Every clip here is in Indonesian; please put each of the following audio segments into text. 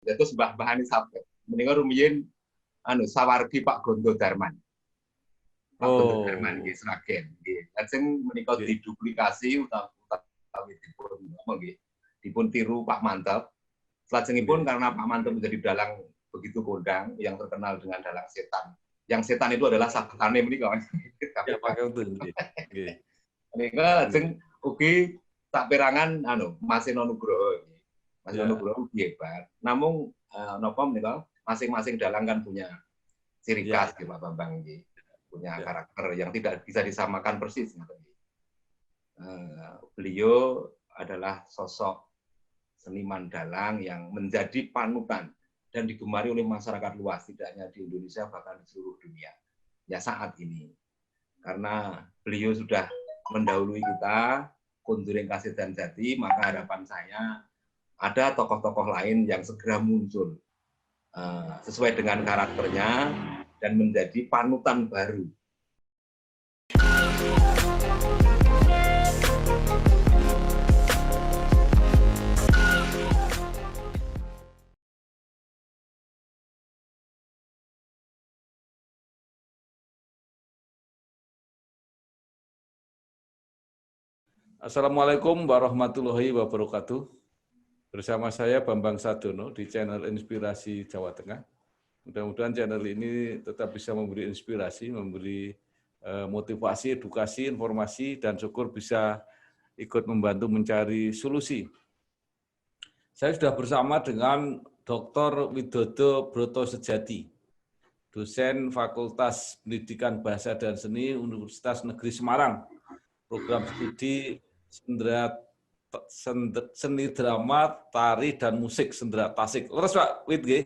Terus Mbah Ani Sabet. Menika rumiyin sawargi Pak Gondo Darman. Pak Gondo Darman nggih Sragen nggih. Lajeng menika diduplikasi utawi dipun tiru Pak Mantep. Selajengipun karena Pak Mantep menjadi dalang begitu kondang yang terkenal dengan dalang setan. Yang setan itu adalah sabetane menika. Ya pakai itu nggih. Nggih. Menika lajeng ugi saperangan Maseno Nugroho. Maseno Nugroho hebat. Namung napa menika masing-masing dalang kan punya ciri khas Pak Bambang nggih. Punya karakter yang tidak bisa disamakan persis. Beliau adalah sosok seniman dalang yang menjadi panutan dan digemari oleh masyarakat luas, tidak hanya di Indonesia, bahkan di seluruh dunia. Ya saat ini. Karena beliau sudah mendahului kita, kunjuring kasih dan jati, maka harapan saya ada tokoh-tokoh lain yang segera muncul sesuai dengan karakternya dan menjadi panutan baru. Assalamualaikum warahmatullahi wabarakatuh. Bersama saya Bambang Sadono di channel Inspirasi Jawa Tengah. Mudah-mudahan channel ini tetap bisa memberi inspirasi, memberi motivasi, edukasi, informasi, dan syukur bisa ikut membantu mencari solusi. Saya sudah bersama dengan Dr. Widodo Broto Sejati, dosen Fakultas Pendidikan Bahasa dan Seni Universitas Negeri Semarang, program studi seni drama, tari, dan musik Sendera Tasik. Leres Pak Wid, nggih?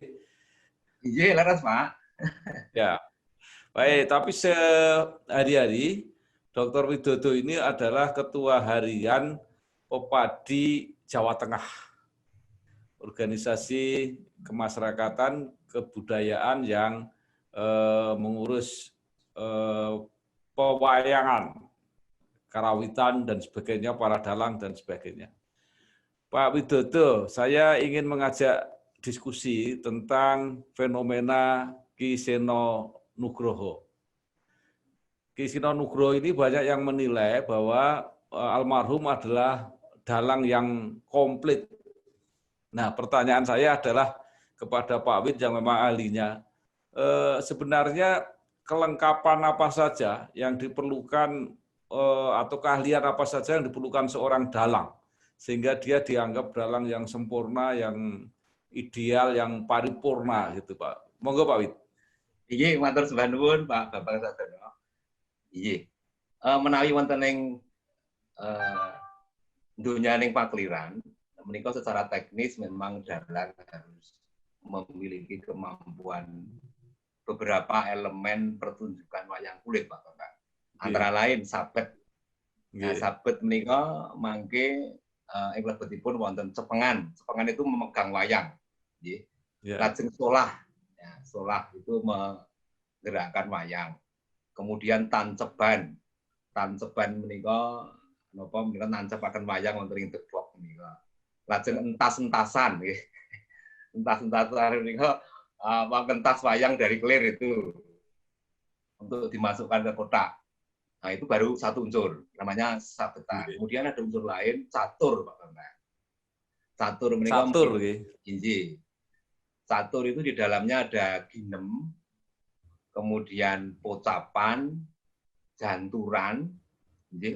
Iya, leres Pak. Ya, baik. Tapi sehari-hari Dr. Widodo ini adalah Ketua Harian Pepadi Jawa Tengah, organisasi kemasyarakatan kebudayaan yang mengurus pewayangan, karawitan, dan sebagainya, para dalang, dan sebagainya. Pak Widodo, saya ingin mengajak diskusi tentang fenomena Ki Seno Nugroho. Ki Seno Nugroho ini banyak yang menilai bahwa almarhum adalah dalang yang komplit. Nah, pertanyaan saya adalah kepada Pak Wid yang memang ahlinya, sebenarnya kelengkapan apa saja yang diperlukan atau keahlian apa saja yang diperlukan seorang dalang sehingga dia dianggap dalang yang sempurna, yang ideal, yang paripurna gitu Pak. Monggo Pak Wid. Iya, matur sembah nuwun Pak Bambang Sadono. Iya. Menawi wonten ing donyaning pakliran, menika secara teknis memang dalang harus memiliki kemampuan beberapa elemen pertunjukan wayang kulit Pak Bambang. Antara lain sabet. Nah, sabet menika mangke ing lebetipun wonten cepengan. Cepengan itu memegang wayang. Nggih. Lajeng solah. Ya, solah itu menggerakkan wayang. Kemudian tanceban. Tanceban menika napa menika nancepaken wayang wonten ing deplok menika. Lajeng entas-entasan nggih. Entas-entasan menika pengentas wayang dari kelir itu untuk dimasukkan ke kotak. Nah, itu baru satu unsur, namanya sabetan. Kemudian ada unsur lain, catur, Pak Bambang. Catur menika inji. Catur itu di dalamnya ada ginem, kemudian pocapan, janturan,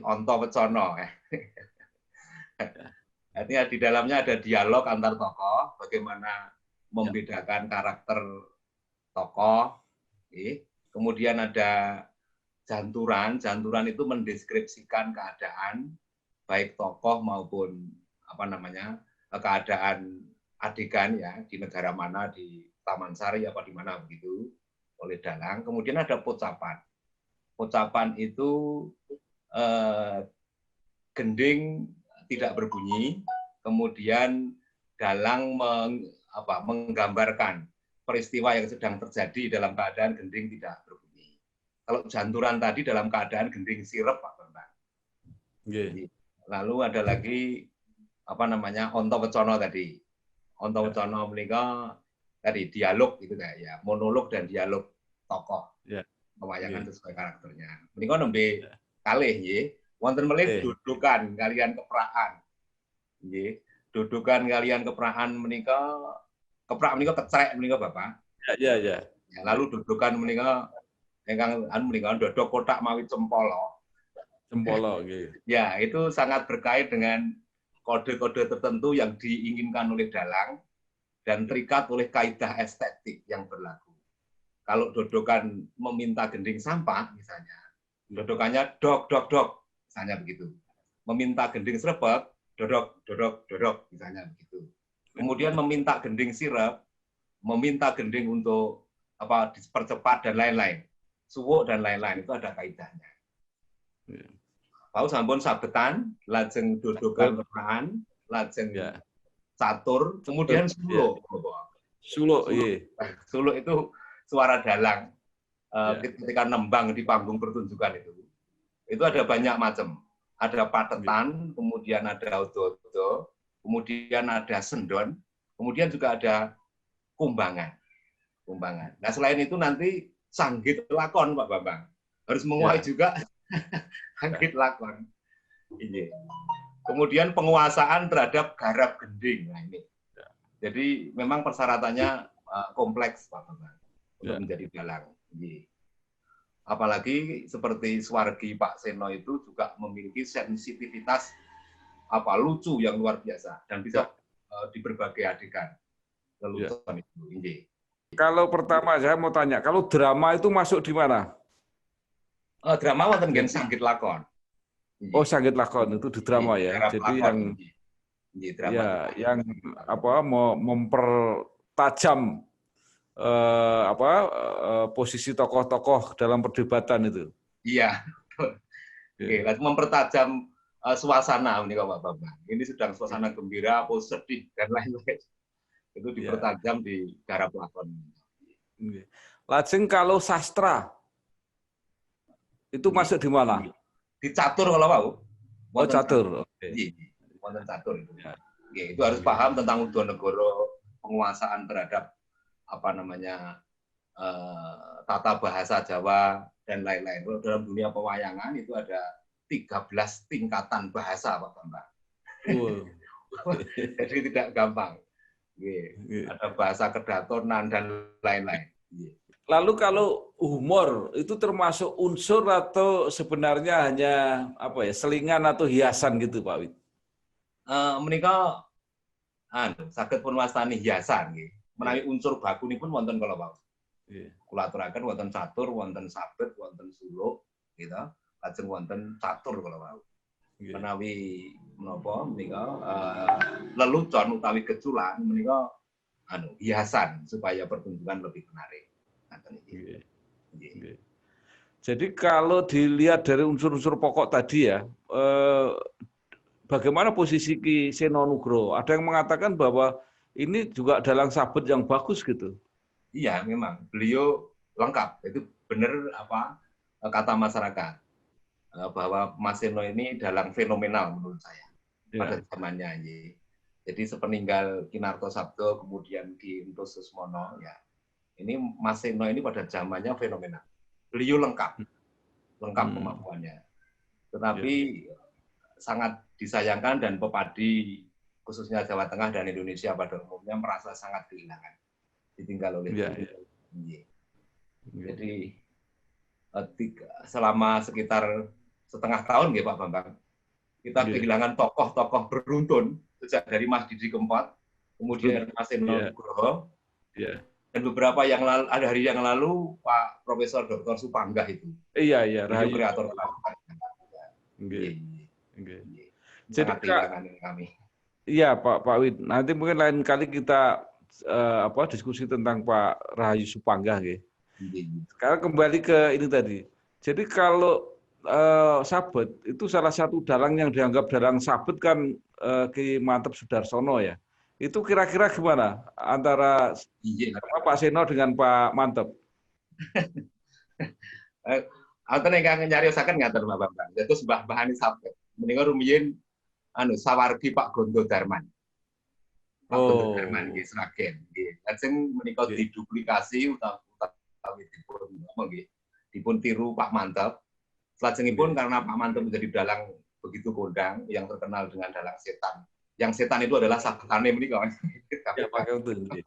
onto wecono. Artinya di dalamnya ada dialog antar tokoh, bagaimana membedakan karakter tokoh. Kemudian ada janturan. Janturan itu mendeskripsikan keadaan baik tokoh maupun keadaan adegan ya di negara mana, di Taman Sari apa di mana begitu oleh dalang. Kemudian ada pocapan. Pocapan itu gending tidak berbunyi, kemudian dalang menggambarkan peristiwa yang sedang terjadi dalam keadaan gending tidak berbunyi. Kalau janturan tadi dalam keadaan gending sirep Pak Bambang. Lalu ada lagi onto wecono tadi. Ontowucono menika tadi dialog gitu kayak ya, monolog dan dialog tokoh. Pewayangan sesuai karakternya. Menika nembe kalih nggih, wonten melih dudukan kalian keprakan. Nggih, dudukan kalian keprakan menika keprak menika kecrek menika Bapak. Ya. Lalu dudukan menika ingkang menika dodok kotak mawi cempolo. Cempolo nggih. Ya, itu sangat berkait dengan kode-kode tertentu yang diinginkan oleh dalang dan terikat oleh kaidah estetik yang berlaku. Kalau dodokan meminta gending sampah, misalnya, dodokannya dok, misalnya begitu. Meminta gending srebek, dodok, misalnya begitu. Kemudian meminta gending sirep, meminta gending untuk apa dipercepat dan lain-lain. Suwuk dan lain-lain, itu ada kaidahnya. Pau sampun sabetan, lajeng dodokan keprakan, lajeng catur, kemudian suluk. Suluk, iya. Suluk itu suara dalang ketika nembang di panggung pertunjukan itu ada banyak macam. Ada patetan, kemudian ada odo-odo, kemudian ada sendon, kemudian juga ada kumbangan. Nah selain itu nanti sanggit lakon Pak Bambang harus menguasai juga sanggit lakon. Ini. Kemudian penguasaan terhadap garap gending. Nah ini. Jadi memang persyaratannya kompleks Pak Bambang. Untuk menjadi dalang. Apalagi seperti Swargi Pak Seno itu juga memiliki sensitivitas lucu yang luar biasa dan bisa di berbagai adegan. Lelucon itu. Kalau pertama saya mau tanya, kalau drama itu masuk di mana? Drama wonten ngen sanggit lakon. Oh, sanggit lakon itu di drama ya. Jadi lakon. yang mau mempertajam posisi tokoh-tokoh dalam perdebatan itu. Iya. Oke, mempertajam suasana ini Pak Bambang. Ini sedang suasana gembira, atau sedih dan lain-lain. Itu dipertajam di garap lakon. Lajeng kalau sastra itu masuk di mana? Di catur kalau mau. Oh, catur. Wonten catur itu. Itu harus paham tentang Udonegoro, penguasaan terhadap tata bahasa Jawa dan lain-lain. Dalam dunia pewayangan itu ada 13 tingkatan bahasa Pak Bambang. Jadi tidak gampang. Ada bahasa kedatonan dan lain-lain. Lalu kalau humor itu termasuk unsur atau sebenarnya hanya selingan atau hiasan gitu Pak Wid? Menika saged pun wastani hiasan nggih. Menawi unsur bakunipun wonten kala wau. Kula aturaken wonten catur, wonten sabet, wonten suluk, gitu. Lajeng wonten catur kala wau. Menawi menapa menika lelucon utawi geculan menika hiasan supaya pertunjukan lebih menarik. Jadi kalau dilihat dari unsur-unsur pokok tadi ya, bagaimana posisi Ki Seno Nugroho? Ada yang mengatakan bahwa ini juga dalang sabet yang bagus gitu. Iya, memang beliau lengkap. Itu benar kata masyarakat bahwa Mas Seno ini dalang fenomenal menurut saya pada zamannya. Jadi sepeninggal Kinarto Sabdo kemudian Ki Entus Susmono ya. Ini Mas Seno ini pada zamannya fenomenal. Beliau lengkap kemampuannya. Tetapi sangat disayangkan dan pepadi khususnya Jawa Tengah dan Indonesia pada umumnya merasa sangat kehilangan, ditinggal oleh Jadi selama sekitar setengah tahun Pak Bambang, kita kehilangan tokoh-tokoh beruntun sejak dari Mas Didi Kempot, kemudian Mas Seno Nugroho, dan beberapa hari yang lalu Pak Profesor Dr. Supanggah itu. Iya. Kreator. Jadi kami. Iya Pak Wid, nanti mungkin lain kali kita diskusi tentang Pak Rahayu Supanggah. Sekarang kembali ke ini tadi. Jadi kalau sabet itu salah satu dalang yang dianggap dalang sabet kan Ki Mantep Sudarsono ya. Itu kira-kira gimana antara Pak Seno dengan Pak Mantep? Alten ingkang nyariosaken ngaten Pak Bambang. Dados Mbah Bahani sabet. Menika rumiyin Sawargi Pak Gondo Darman. Pak Bendarman nggih Sragen nggih. Lajeng menika diduplikasi utawi dipun tiru Pak Mantep. Selajengipun karena Pak Mantep menjadi dalang begitu kondang yang terkenal dengan dalang setan. Yang setan itu adalah sabotane menika. Ya pakai untuk nggih.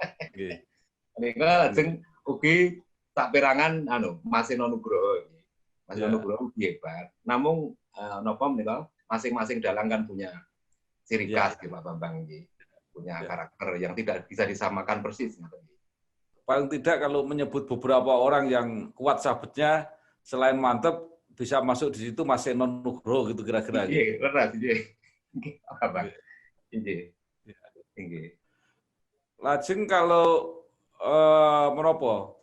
Menika lajeng ugi sak perangan Mas Eno Nugroho. Mas Eno Nugroho hebat. Namung napa menika masing-masing dalang kan punya ciri khas Pak Bambang nggih. Punya karakter yang tidak bisa disamakan persis. Paling tidak kalau menyebut beberapa orang yang kuat sabetnya selain Mantep bisa masuk di situ Mas Eno Nugroho gitu kira-kira. Iya, leres nggih. Apa? Nggih. Lajeng kalau menapa?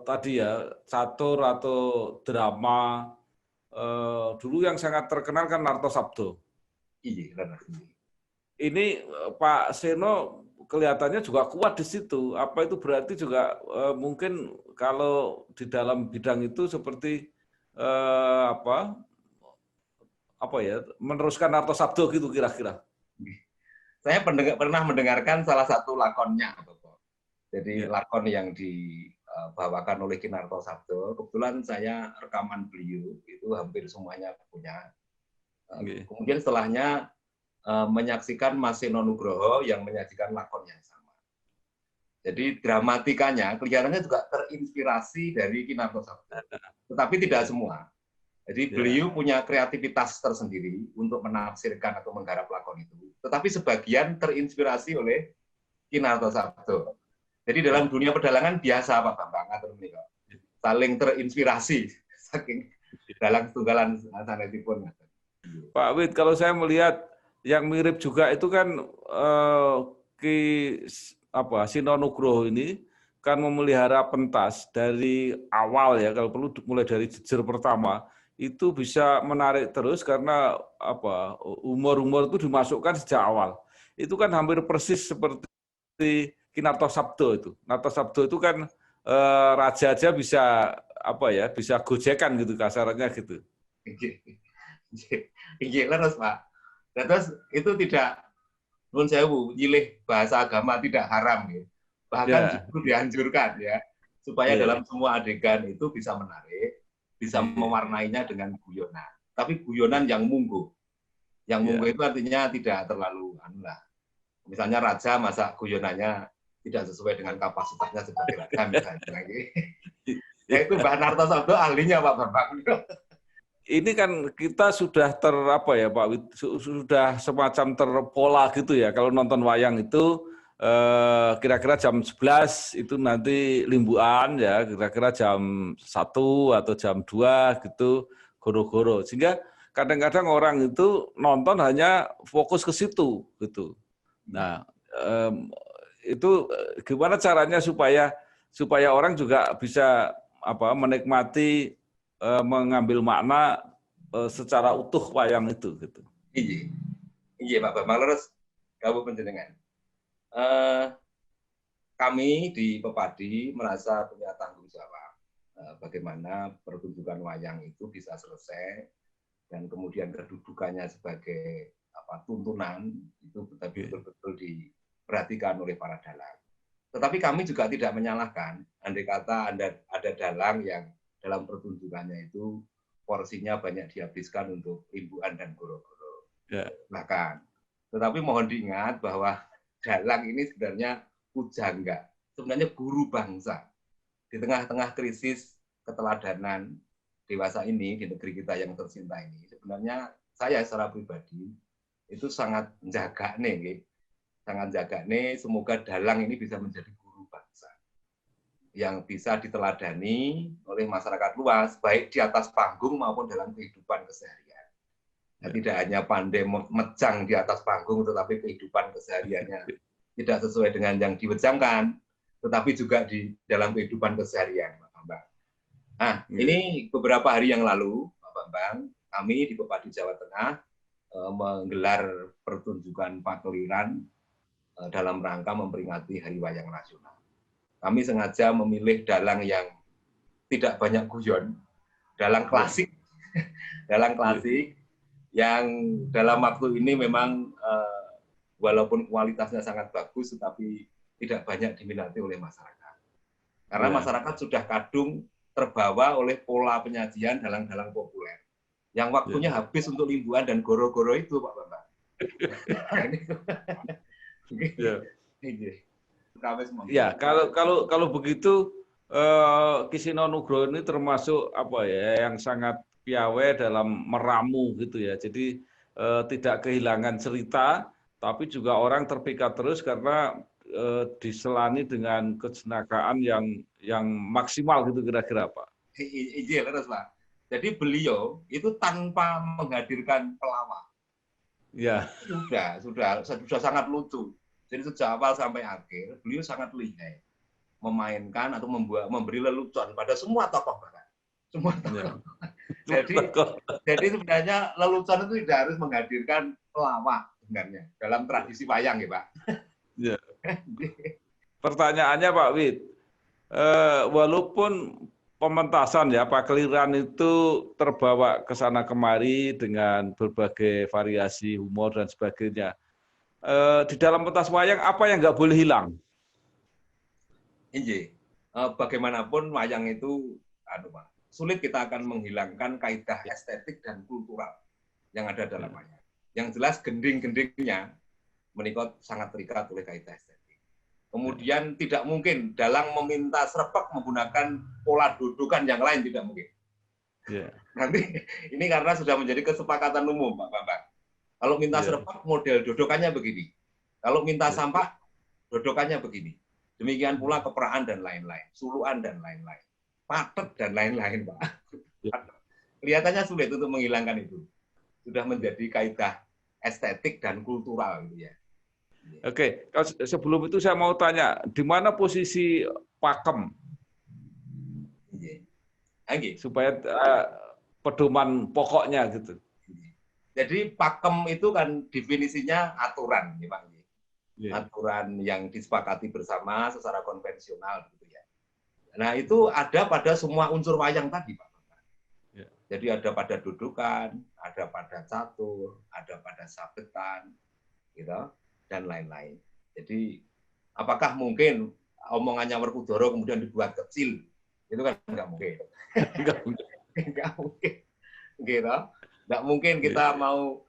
Tadi ya catur atau drama dulu yang sangat terkenal kan Narto Sabdo. Iya, leres. Ini Pak Seno kelihatannya juga kuat di situ. Apa itu berarti juga mungkin kalau di dalam bidang itu seperti meneruskan Narto Sabdo gitu kira-kira. Saya pernah mendengarkan salah satu lakonnya, Bapak. Jadi lakon yang dibawakan oleh Kinarto Sabdo. Kebetulan saya rekaman beliau itu hampir semuanya punya. Kemudian setelahnya menyaksikan Mas Eno Nugroho yang menyajikan lakon yang sama. Jadi dramatikanya kelihatannya juga terinspirasi dari Kinarto Sabdo. Tetapi tidak semua. Jadi beliau punya kreativitas tersendiri untuk menafsirkan atau menggarap lakon itu. Tetapi sebagian terinspirasi oleh Kinarto Sabdo. Jadi dalam dunia pedalangan biasa Pak Bambang atau saling terinspirasi saking dalang tunggalan sanetipun. Pak Wid, kalau saya melihat yang mirip juga itu kan Sino Nugroho ini kan memelihara pentas dari awal ya, kalau perlu mulai dari jejer pertama itu bisa menarik terus karena humor-humor itu dimasukkan sejak awal. Itu kan hampir persis seperti Kinarto Sabdo itu. Narto Sabdo itu kan raja aja bisa bisa gojekan gitu kasarnya gitu. Iya, leres Pak. Terus itu tidak nun sewu, nyilih bahasa agama tidak haram ya. Bahkan justru dianjurkan ya, supaya dalam semua adegan itu bisa menarik, bisa mewarnainya dengan guyonan. Tapi guyonan yang munggo. Yang munggo itu artinya tidak terlalu misalnya raja masa guyonannya tidak sesuai dengan kapasitasnya sebagai raja misalnya. Ya itu Mbak Narto Sabdo ahlinya Pak Bambang. Ini kan kita sudah Pak, sudah semacam terpola gitu ya. Kalau nonton wayang itu kira-kira jam 11 itu nanti limbuan ya, kira-kira jam 1 atau jam 2 gitu goro-goro. Sehingga kadang-kadang orang itu nonton hanya fokus ke situ gitu. Nah, itu gimana caranya supaya orang juga bisa menikmati mengambil makna secara utuh wayang itu gitu. Iya Pak Bambang leres kawuh panjenengan. Kami di Pepadi merasa punya tanggung jawab bagaimana pertunjukan wayang itu bisa selesai dan kemudian kedudukannya sebagai tuntunan itu betul-betul diperhatikan oleh para dalang. Tetapi kami juga tidak menyalahkan andai kata ada dalang yang dalam pertunjukannya itu porsinya banyak dihabiskan untuk limbuan dan goro-goro. Bahkan. Tetapi mohon diingat bahwa dalang ini sebenarnya pujangga, sebenarnya guru bangsa. Di tengah-tengah krisis keteladanan dewasa ini di negeri kita yang tercinta ini, sebenarnya saya secara pribadi itu sangat menjaga semoga dalang ini bisa menjadi guru bangsa yang bisa diteladani oleh masyarakat luas, baik di atas panggung maupun dalam kehidupan keseharian. Nah, tidak hanya pandai mejang di atas panggung, tetapi kehidupan kesehariannya tidak sesuai dengan yang diwejangkan, tetapi juga di dalam kehidupan keseharian, Pak Bambang. Nah, ini beberapa hari yang lalu, Pak Bambang, kami di Pepadi Jawa Tengah menggelar pertunjukan pakliran dalam rangka memperingati Hari Wayang Nasional. Kami sengaja memilih dalang yang tidak banyak guyon, dalang klasik, yang dalam waktu ini memang walaupun kualitasnya sangat bagus, tetapi tidak banyak diminati oleh masyarakat. Karena masyarakat sudah kadung terbawa oleh pola penyajian dalang-dalang populer. Yang waktunya habis untuk limbuan dan goro-goro itu, Pak Bambang. Ya, kalau begitu Kisino Nugroho ini termasuk apa ya yang sangat piawai dalam meramu gitu ya. Jadi tidak kehilangan cerita, tapi juga orang terpikat terus karena diselani dengan kejenakaan yang maksimal gitu kira-kira Pak. Iya terus Pak. Jadi beliau itu tanpa menghadirkan pelawak. Ya. Sudah sangat lucu. Jadi sejak awal sampai akhir beliau sangat lihai memainkan atau memberi lelucon pada semua tokoh bahkan. Semua tokoh. Ya. Jadi sebenarnya lelucon itu tidak harus menghadirkan pelawak sebenarnya dalam tradisi wayang ya Pak. Ya. Pertanyaannya Pak Wid, walaupun pementasan ya Pak Keliran itu terbawa ke sana kemari dengan berbagai variasi humor dan sebagainya. Di dalam pentas wayang apa yang nggak boleh hilang? Inji, bagaimanapun wayang itu sulit kita akan menghilangkan kaidah estetik dan kultural yang ada dalam wayang. Yang jelas gending-gendingnya menikah sangat terikat oleh kaidah estetik. Kemudian tidak mungkin dalang meminta srepak menggunakan pola dudukan yang lain, tidak mungkin. Nanti ini karena sudah menjadi kesepakatan umum, Pak Bambang. Kalau minta srepak model dodokannya begini. Kalau minta sampah dodokannya begini. Demikian pula keperaan dan lain-lain, suluan dan lain-lain, patet dan lain-lain, Pak. Kelihatannya sulit untuk menghilangkan itu. Sudah menjadi kaidah estetik dan kultural gitu ya. Oke, sebelum itu saya mau tanya, di mana posisi pakem? Supaya pedoman pokoknya gitu. Jadi pakem itu kan definisinya aturan, ya Pak. Aturan yang disepakati bersama secara konvensional gitu ya. Nah, itu ada pada semua unsur wayang tadi, Pak. Jadi ada pada dudukan, ada pada catur, ada pada sabetan, gitu, dan lain-lain. Jadi apakah mungkin omongannya Werkudara kemudian dibuat kecil? Itu kan nggak mungkin. Nggak mungkin. Gitu. Nggak mungkin kita mau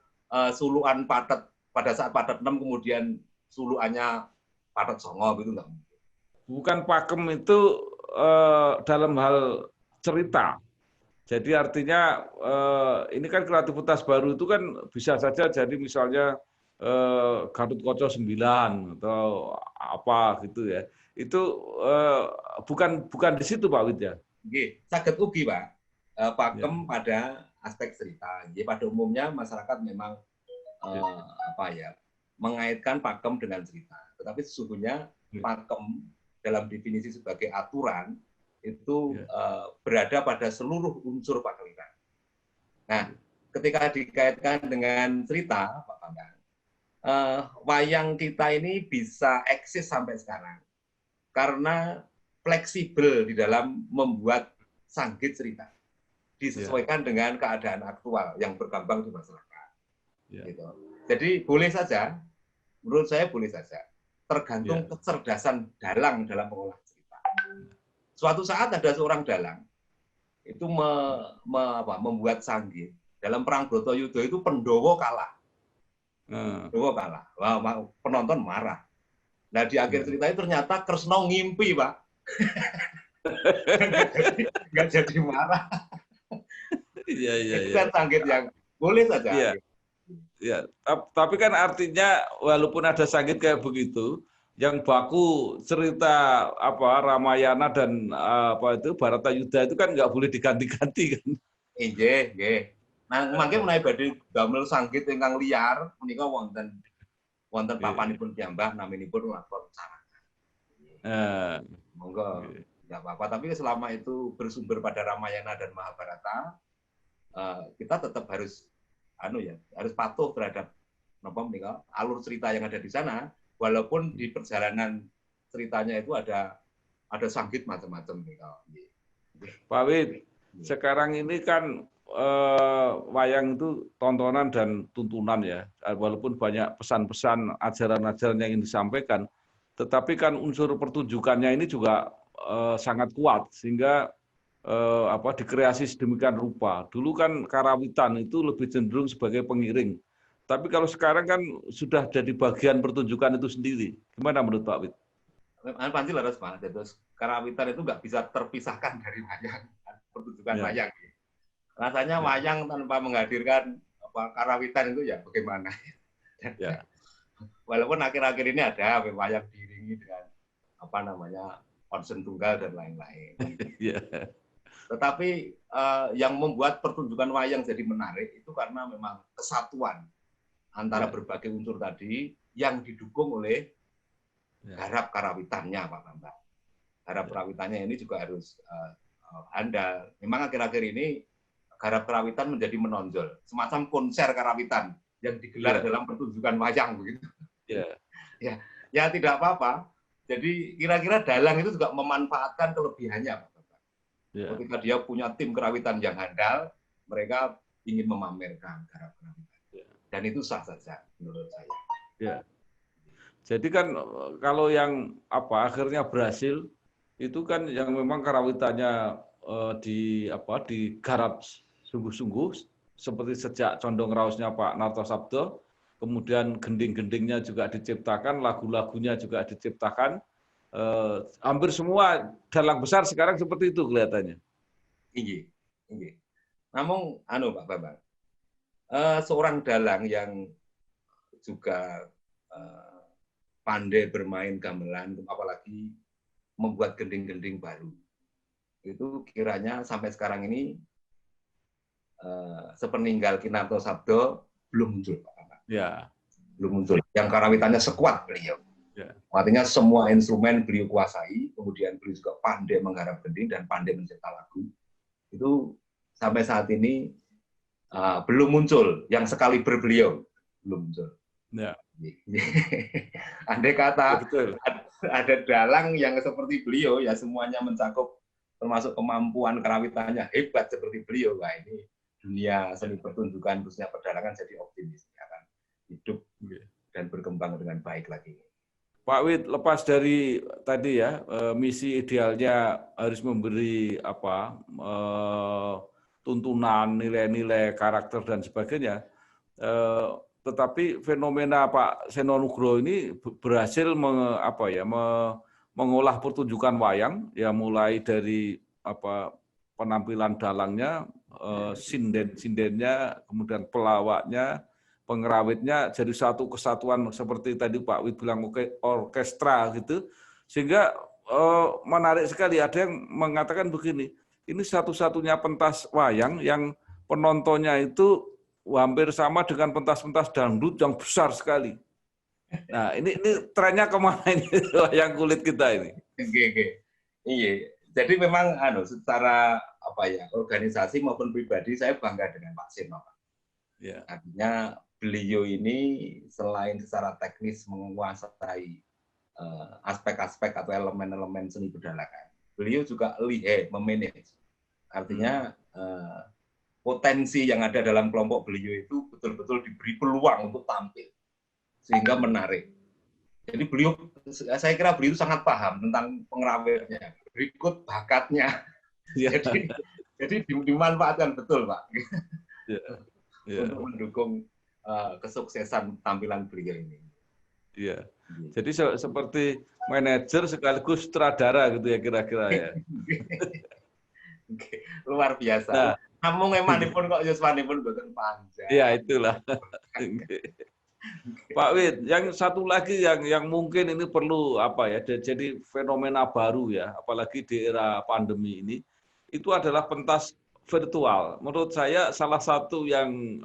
suluan patet pada saat patet 6 kemudian suluannya patet songo gitu nggak mungkin. Bukan pakem itu dalam hal cerita. Jadi artinya ini kan kreativitas baru itu kan bisa saja jadi misalnya Gatotkaca 9 atau apa gitu ya. Itu bukan di situ Pak Wid ya. Nggih, saged ugi Pak. Pakem pada aspek cerita. Jadi pada umumnya masyarakat memang mengaitkan pakem dengan cerita. Tetapi sesungguhnya pakem dalam definisi sebagai aturan itu berada pada seluruh unsur pakeliran. Nah, ketika dikaitkan dengan cerita, Pak Bambang, wayang kita ini bisa eksis sampai sekarang karena fleksibel di dalam membuat sanggit cerita, disesuaikan dengan keadaan aktual yang berkembang di masyarakat. Gitu. Jadi boleh saja, menurut saya boleh saja, tergantung kecerdasan dalang dalam mengolah cerita. Suatu saat ada seorang dalang itu membuat sanggit. Dalam perang Bratayuda itu Pandhawa kalah. Pandhawa kalah. Wah, penonton marah. Nah di akhir cerita itu ternyata Kresna ngimpi, Pak. Nggak jadi marah. Itu kan sanggit yang boleh saja. Ya, tapi kan artinya walaupun ada sanggit kayak begitu, yang baku cerita Ramayana dan Bharatayuda itu kan nggak boleh diganti-ganti kan? Nggih. Nah, mangke menawi badhe damel sanggit ingkang liar menika wonten papanipun piyambak naminipun lapor sarana. Monggo enggak apa-apa, tapi selama itu bersumber pada Ramayana dan Mahabharata, kita tetap harus harus patuh terhadap alur cerita yang ada di sana, walaupun di perjalanan ceritanya itu ada sanggit macam-macam. Pak Wid, sekarang ini kan wayang itu tontonan dan tuntunan ya, walaupun banyak pesan-pesan, ajaran-ajaran yang ingin disampaikan, tetapi kan unsur pertunjukannya ini juga sangat kuat sehingga dikreasi sedemikian rupa. Dulu kan karawitan itu lebih cenderung sebagai pengiring, tapi kalau sekarang kan sudah jadi bagian pertunjukan itu sendiri. Gimana menurut Pak Wid? Panji laras Pak, terus karawitan itu nggak bisa terpisahkan dari wayang, pertunjukan Ya. wayang. Rasanya wayang tanpa menghadirkan karawitan itu ya bagaimana? Ya. Walaupun akhir-akhir ini ada wayang diiringi dengan onsen tunggal dan lain-lain. Ya. Tetapi yang membuat pertunjukan wayang jadi menarik itu karena memang kesatuan antara berbagai unsur tadi yang didukung oleh garap karawitannya, Pak Bambang. Garap karawitannya ini juga harus andal. Memang akhir-akhir ini garap karawitan menjadi menonjol, semacam konser karawitan yang digelar dalam pertunjukan wayang begitu. Ya tidak apa-apa. Jadi kira-kira dalang itu juga memanfaatkan kelebihannya, Pak Bambang. Ketika dia punya tim kerawitan yang handal, mereka ingin memamerkan garap karawitan. Dan itu sah saja menurut saya. Ya. Jadi kan kalau yang akhirnya berhasil itu kan yang memang karawitannya digarap sungguh-sungguh seperti sejak Condong Raosnya Pak Narto Sabdo, kemudian gending-gendingnya juga diciptakan, lagu-lagunya juga diciptakan. Hampir semua dalang besar sekarang seperti itu kelihatannya. Iya. Namun Pak Bambang, seorang dalang yang juga pandai bermain gamelan, apalagi membuat gending-gending baru, itu kiranya sampai sekarang ini sepeninggal Ki Narto Sabdo belum muncul, Pak Bambang. Belum muncul. Yang karawitannya sekuat beliau. Artinya semua instrumen beliau kuasai, kemudian beliau juga pandai menggarap gending dan pandai mencipta lagu. Itu sampai saat ini belum muncul. Yang sekali beliau belum muncul. Andai kata ada dalang yang seperti beliau, ya semuanya mencakup, termasuk kemampuan karawitannya hebat seperti beliau. Wah, ini dunia seni pertunjukan khususnya pedalangan jadi optimis, akan hidup dan berkembang dengan baik lagi. Pak Wid, lepas dari tadi ya, misi idealnya harus memberi tuntunan, nilai-nilai, karakter dan sebagainya. Tetapi fenomena Pak Seno Nugroho ini berhasil mengolah pertunjukan wayang, ya mulai dari penampilan dalangnya, sinden-sindennya, kemudian pelawaknya, pengerawitnya jadi satu kesatuan seperti tadi Pak Wid bilang orkestra gitu, sehingga menarik sekali. Ada yang mengatakan begini, ini satu-satunya pentas wayang yang penontonnya itu hampir sama dengan pentas-pentas dangdut yang besar sekali. Nah, ini trennya kemana ini wayang kulit kita ini? Iya. Jadi memang secara organisasi maupun pribadi saya bangga dengan Pak Seno. Artinya beliau ini selain secara teknis menguasai aspek-aspek atau elemen-elemen seni pedalangan, beliau juga lihai memanage. Artinya potensi yang ada dalam kelompok beliau itu betul-betul diberi peluang untuk tampil sehingga menarik. Jadi saya kira beliau sangat paham tentang pengerawitnya, berikut bakatnya. Jadi dimanfaatkan betul, Pak. Untuk mendukung kesuksesan tampilan beliau ini. Iya. Jadi seperti manajer sekaligus sutradara gitu ya kira-kira ya. Luar biasa. Namun emanipun kok yuswanipun boten panjang. Iya, itulah. Pak Wid, yang satu lagi yang mungkin ini perlu jadi fenomena baru ya, apalagi di era pandemi ini, itu adalah pentas virtual. Menurut saya salah satu yang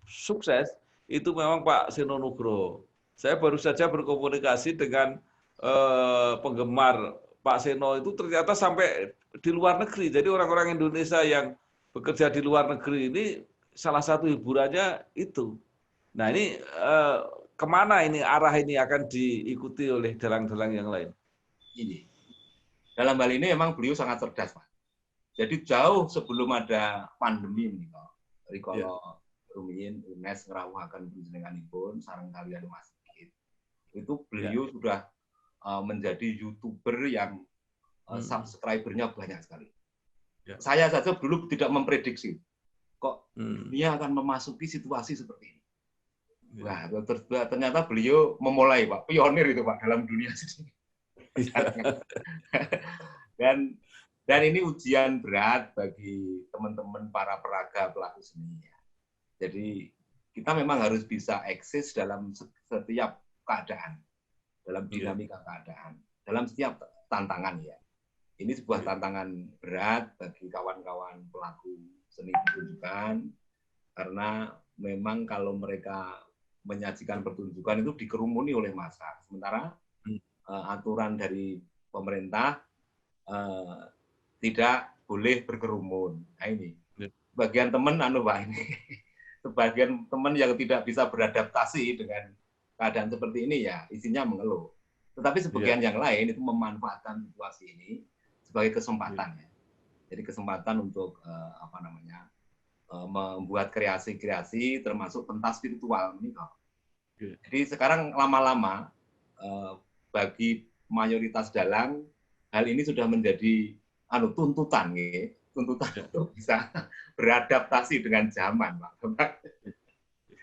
sukses itu memang Pak Seno Nugroho. Saya baru saja berkomunikasi dengan penggemar Pak Seno itu ternyata sampai di luar negeri. Jadi orang-orang Indonesia yang bekerja di luar negeri ini salah satu hiburannya itu. Nah ini kemana ini arah ini akan diikuti oleh dalang-dalang yang lain? Ini dalam hal ini memang beliau sangat cerdas, Pak. Jadi jauh sebelum ada pandemi ini kok. Rikala rumiyin UNES ngrawuhaken panjenenganipun sareng kalian Mas Sigit. Itu beliau sudah menjadi YouTuber yang subscribernya banyak sekali. Saya saja dulu tidak memprediksi kok dunia akan memasuki situasi seperti ini. Wah, ternyata beliau memulai, Pak, pionir itu, Pak, dalam dunia sini. Dan ini ujian berat bagi teman-teman para peraga pelaku seni. Jadi kita memang harus bisa eksis dalam setiap keadaan, dalam dinamika keadaan, dalam setiap tantangan ya. Ini sebuah tantangan berat bagi kawan-kawan pelaku seni pertunjukan, karena memang kalau mereka menyajikan pertunjukan itu dikerumuni oleh massa. Sementara aturan dari pemerintah tidak boleh berkerumun. Nah ini, bagian teman Pak ini, sebagian teman yang tidak bisa beradaptasi dengan keadaan seperti ini ya isinya mengeluh. Tetapi sebagian yang lain itu memanfaatkan situasi ini sebagai kesempatan ya. Jadi kesempatan untuk membuat kreasi-kreasi termasuk pentas virtual ini kok. Jadi sekarang lama-lama bagi mayoritas dalang hal ini sudah menjadi tuntutan ya. Tuntutan untuk bisa beradaptasi dengan zaman, Pak.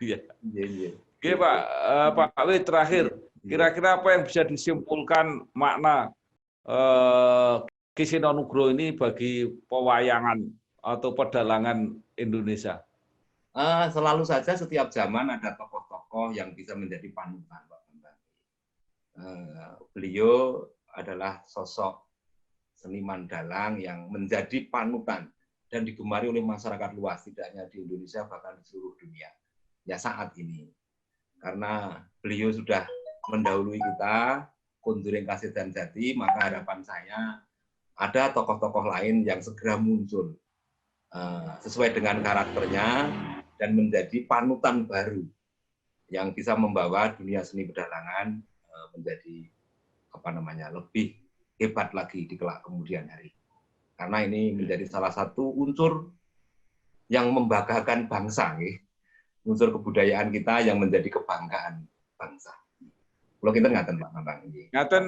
Iya. Oke, Pak W, terakhir, kira-kira apa yang bisa disimpulkan makna Ki Seno Nugroho ini bagi pewayangan atau pedalangan Indonesia? Selalu saja setiap zaman ada tokoh-tokoh yang bisa menjadi panutan, Pak. Beliau adalah sosok seniman dalang yang menjadi panutan dan digemari oleh masyarakat luas, tidak hanya di Indonesia, bahkan di seluruh dunia. Ya saat ini. Karena beliau sudah mendahului kita, kunjuring kasih dan jati, maka harapan saya ada tokoh-tokoh lain yang segera muncul sesuai dengan karakternya dan menjadi panutan baru yang bisa membawa dunia seni pedalangan menjadi lebih hebat lagi di kelak kemudian hari. Karena ini menjadi salah satu unsur yang membanggakan bangsa, unsur kebudayaan kita yang menjadi kebanggaan bangsa. Kalau kita ngaten Pak Bambang. Ngaten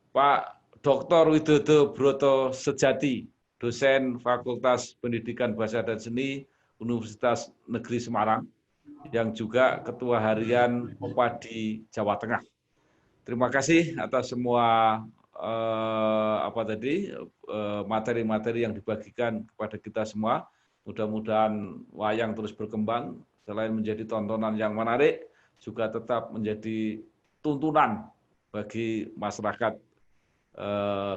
Pak Dr. Widodo Broto Sejati, dosen Fakultas Pendidikan Bahasa dan Seni Universitas Negeri Semarang, yang juga Ketua Harian Opadi Jawa Tengah. Terima kasih atas semua materi-materi yang dibagikan kepada kita semua. Mudah-mudahan wayang terus berkembang, selain menjadi tontonan yang menarik, juga tetap menjadi tuntunan bagi masyarakat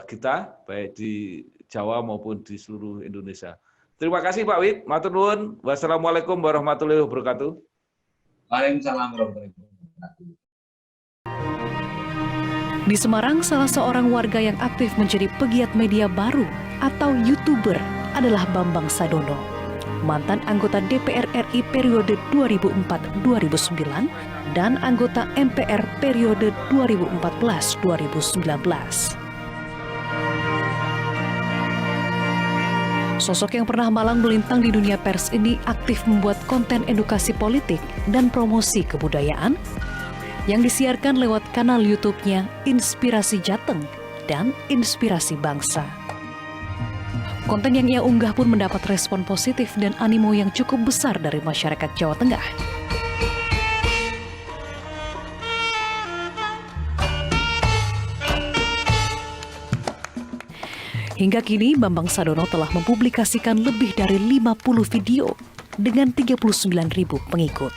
kita, baik di Jawa maupun di seluruh Indonesia. Terima kasih Pak Wid, matur nuwun. Wassalamualaikum warahmatullahi wabarakatuh. Waalaikumsalam warahmatullahi wabarakatuh. Di Semarang, salah seorang warga yang aktif menjadi pegiat media baru atau YouTuber adalah Bambang Sadono, mantan anggota DPR RI periode 2004-2009 dan anggota MPR periode 2014-2019. Sosok yang pernah malang melintang di dunia pers ini aktif membuat konten edukasi politik dan promosi kebudayaan yang disiarkan lewat kanal YouTube-nya Inspirasi Jateng dan Inspirasi Bangsa. Konten yang ia unggah pun mendapat respon positif dan animo yang cukup besar dari masyarakat Jawa Tengah. Hingga kini, Bambang Sadono telah mempublikasikan lebih dari 50 video dengan 39.000 pengikut.